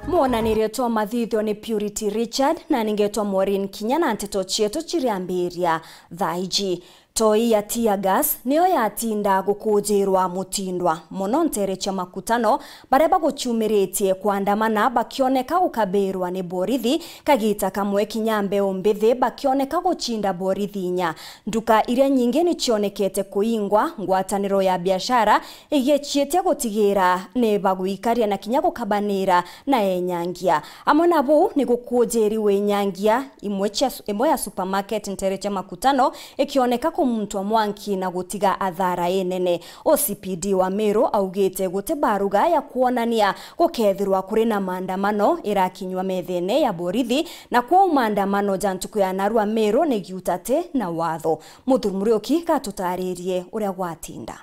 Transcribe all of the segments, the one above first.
Muonanirie twa mathithio ni Purity Richard na ningetwa Maureen Kinya na nteto chietu chiriambiria thaiji. Toi ya tear gas niyo yatinda gukujirwa mutindwa muno ntere cha makutano bareba guchumiritie kuandamana bakioneka gukabirwa ni borithi kagita kamwe Kinyambe ombithi bakioneka guchinda borithi nya nduka iria nyingi ni cionekete kuingwa ngwataniro ya biashara igichiete gutigira ni baguikaria na Kinya gukabanira na enyangia amwe nabo ni gukujiriwe nyangia imwe ya supermarket ntere cha makutano ikioneka mtu Mwanki na gutiga athara enene. OCPD wa Meru augite gute baruga ya kuonania gukethirwa kuri na maandamano irakinywa methene ya borithi na kwa maandamano jantuku ya Narua Meru ni giutate na watho. Muthurumurioki katutaririe uria gwatinda.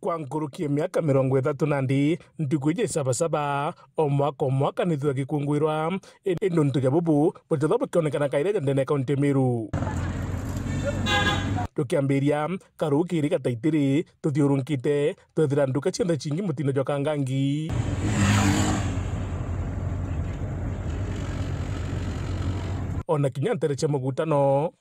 Kwa nkurukie miaka 30 nandi ndukuije sabasaba omwaka nithwa gikungwirwa induntu ya bubu bototho kionekana kaire ndene kaunti Meru. Tukiambiria karukiri kataitiri tuthiurunkite twethira nduka ciothe cingi mutino jwa Kangangi ona Kinya ntere cha mugutano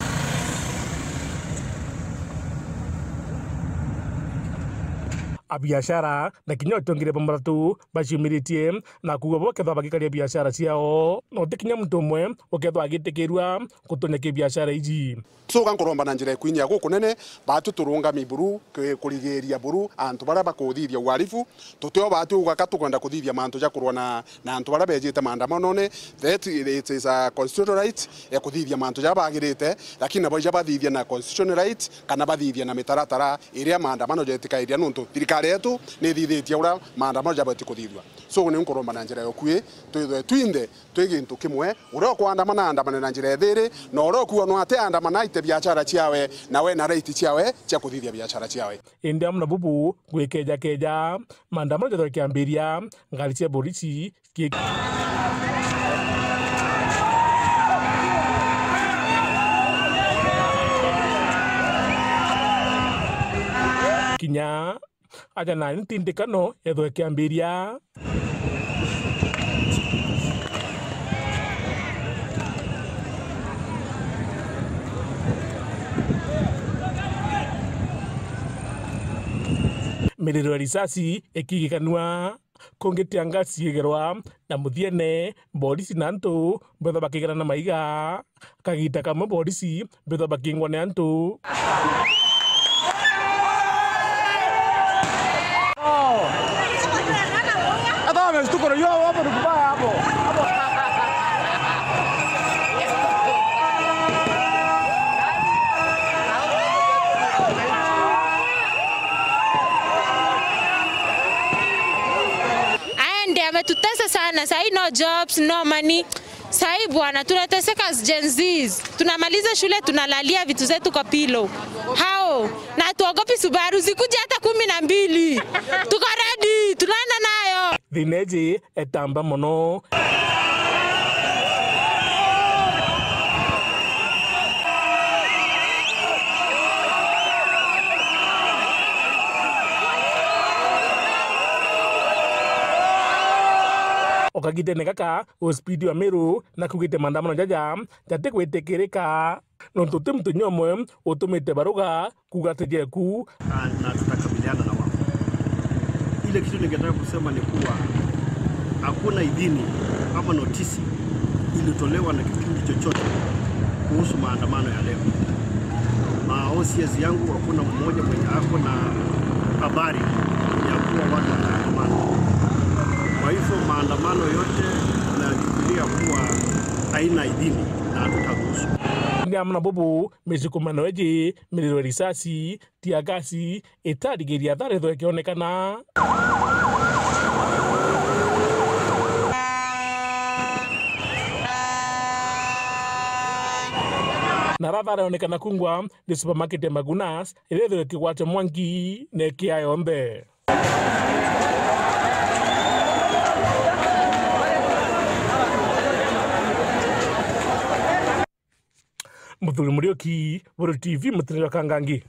biashara na Kinya tongire bamratu bashimiritie na kugobo ketho bagikaria biashara ciao no Kinya mtu mwe oketho agitekerwa kutoneke biashara iji so gankoromba na njira kwinya gukunene batu turunga miburu kurigeria buru antu bara bakuthithia warifu tuteo batu ugakatu kwenda kuthithia mantu ja kurwa na antu bara bejete maandamano ne that it is a constitutional right ya kuthithia mantu ja bagirite lakini nabo ja bathithia na constitutional right kana bathithia na mitaratara iria maandamano jetika iria nuntu thirikari yetu ni thithitie ura maandamano ja bati kuthithwa so ni nkoromba na njira yokue twinde twigintu kimwe ura kuandamana andamana na njira thiri no ura kuwa no ate andamana biashara ciawe na we na right ciawe cia kuthithia biashara ciawe indi amna bubu gwekeja maandamano jatho kiambiria ngari cia borisi Kinya aja na ntindikano yatho kiambiria miriro risasi ekigikanwa kongetianga ciegerwa na muthiene borisi nantu betho bakigana na maiga kagita kamwe borisi betho bakingwa ne antu adame stukoro yo hapo kubaya hapo tutesa sana sahi, no jobs, no money. Sahi bwana tunateseka as Gen Zs. Tunamaliza shule tunalalia vitu zetu kwa pilo. Hao na tuogopi Subaru zikuja hata 12. Tuko ready, tunaenda nayo. Thineji etamba mono. Okagite nekaka ospidi wa Meru na kugite maandamano jaja jate kwetekereka no tote mtu nyomwe otomete baruga kugateje ku na tutakabiliana na wao. Ile kitu ningetaka kusema ni kuwa hakuna idhini ama notisi ilitolewa na kikundi chochote kuhusu maandamano ya leo. OCS yangu hakuna mmoja mwenye ako na habari ya kuwa watu wanaandamana. Kwa hivyo maandamano yote tunachukulia kuwa haina idhini na hatutaruhusu. Ni amna bobu mezikomano eje miliro risasi tiagasi etadigeria thare tho ekionekana na rathare onekana kungwa ni supermarket ya Magunas iretho ekigwate Mwangi ne kiayombe Muthurumurioki Buru TV Mutinyo Kangangi.